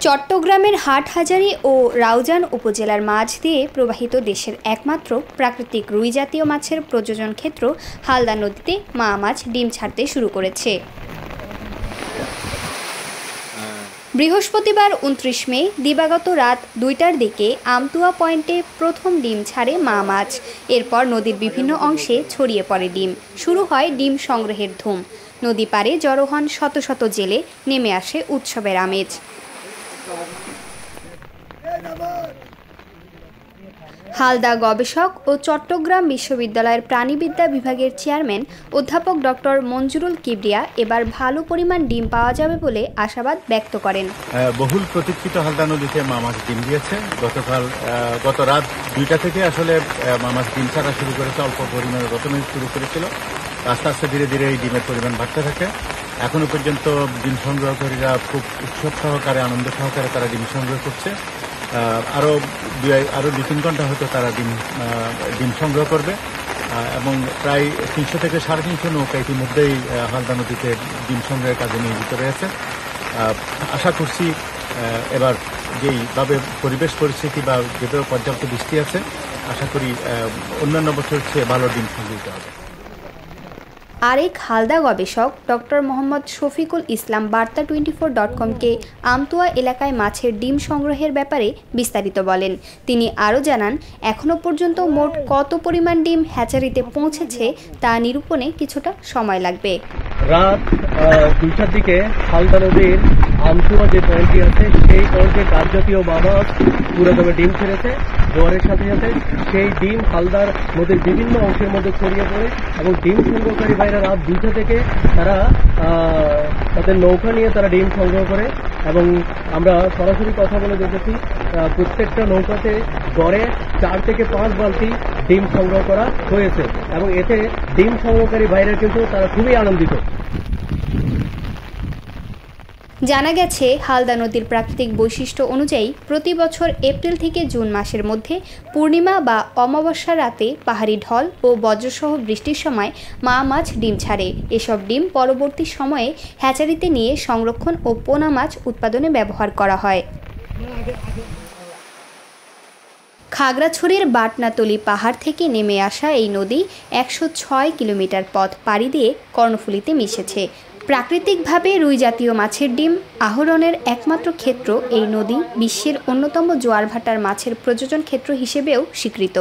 চট্টগ্রামের হাটহাজারী ও রাউজান উপজেলার মাঝ দিয়ে প্রবাহিত দেশের একমাত্র প্রাকৃতিক রুই জাতীয় মাছের প্রজনন ক্ষেত্র হালদা নদীতে মা মাছ ডিম ছাড়তে শুরু করেছে। বৃহস্পতিবার ২৯ মে দিবাগত রাত ২টার দিকে আমতুয়া পয়েন্টে প্রথম ডিম ছাড়ে মা মাছ। এরপর নদীর বিভিন্ন অংশে ছড়িয়ে পড়ে ডিম। শুরু হয় ডিম সংগ্রহের ধুম। নদী পাড়ে জড়ো হন শত শত জেলে, নেমে আসে উৎসবের আমেজ। হালদা গবেষক ও চট্টগ্রাম বিশ্ববিদ্যালয়ের প্রাণীবিদ্যা বিভাগের চেয়ারম্যান অধ্যাপক ডক্টর মঞ্জুরুল কিবরিয়া এবার ভালো পরিমাণ ডিম পাওয়া যাবে বলে আশাবাদ ব্যক্ত করেন। বহুল প্রতীক্ষিত হালদা নদীতে মা মাছ ডিম দিয়েছে। গত রাত ২টা থেকে আসলে মা মাছ ডিম ছাড়া শুরু করেছে। অল্প পরিমাণে প্রথমে শুরু করেছিল, আস্তে আস্তে ধীরে ধীরে এই ডিমের পরিমাণ বাড়তে থাকে। এখনো পর্যন্ত ডিম সংগ্রহকারীরা খুব উৎসব সহকারে, আনন্দ সহকারে তারা ডিম সংগ্রহ করছে। আরও ২-৩ ঘন্টা হয়তো তারা ডিম সংগ্রহ করবে এবং প্রায় ৩০০ থেকে ৩৫০ নৌকা ইতিমধ্যেই হালদা নদীতে ডিম সংগ্রহের কাজে নিয়োজিত রয়েছে। আশা করছি এবার যেইভাবে পরিবেশ পরিস্থিতি বা যেভাবে পর্যাপ্ত বৃষ্টি আছে, আশা করি অন্যান্য বছরের চেয়ে ভালো ডিম সংগ্রহিত হবে। আরেক হালদা গবেষক ডক্টর মোহাম্মদ শফিকুল ইসলাম বার্তা24.com-কে আমতুয়া এলাকায় মাছের ডিম সংগ্রহের ব্যাপারে বিস্তারিত বলেন। তিনি আরও জানান, এখনও পর্যন্ত মোট কত পরিমাণ ডিম হ্যাচারিতে পৌঁছেছে তা নিরূপণে কিছুটা সময় লাগবে। রাত ২টার দিকে হালদা নদীর আমতুয়া যে পয়েন্টটি আছে, সেই পয়েন্টে কার্যতীয় মা মাছ পুরোদমে ডিম ছেড়েছে। জোয়ারের সাথে সাথে সেই ডিম হালদার নদীর বিভিন্ন অংশের মধ্যে ছড়িয়ে পড়ে এবং ডিম সংগ্রহকারী ভাইরা রাত ২টা থেকে তারা তাদের নৌকা নিয়ে তারা ডিম সংগ্রহ করে এবং আমরা সরাসরি কথা বলে দেখেছি প্রত্যেকটা নৌকাতে গড়ে ৪ থেকে ৫ বালতি ডিম সংগ্রহ করা হয়েছে এবং এতে ডিম সংগ্রহকারী ভাইরা কিন্তু তারা খুবই আনন্দিত। জানা গেছে, হালদা নদীর প্রাকৃতিক বৈশিষ্ট্য অনুযায়ী প্রতি বছর এপ্রিল থেকে জুন মাসের মধ্যে পূর্ণিমা বা অমাবস্যার রাতে পাহাড়ি ঢল ও বজ্রসহ বৃষ্টির সময় মা মাছ ডিম ছাড়ে। এসব ডিম পরবর্তী সময়ে হ্যাচারিতে নিয়ে সংরক্ষণ ও পোনা মাছ উৎপাদনে ব্যবহার করা হয়। খাগড়াছড়ির বাটনাতলী পাহাড় থেকে নেমে আসা এই নদী ১০৬ কিলোমিটার পথ পাড়ি দিয়ে কর্ণফুলীতে মিশেছে। প্রাকৃতিকভাবে রুই জাতীয় মাছের ডিম আহরণের একমাত্র ক্ষেত্র এই নদী বিশ্বের অন্যতম জোয়ারভাটার মাছের প্রজনন ক্ষেত্র হিসেবেও স্বীকৃত।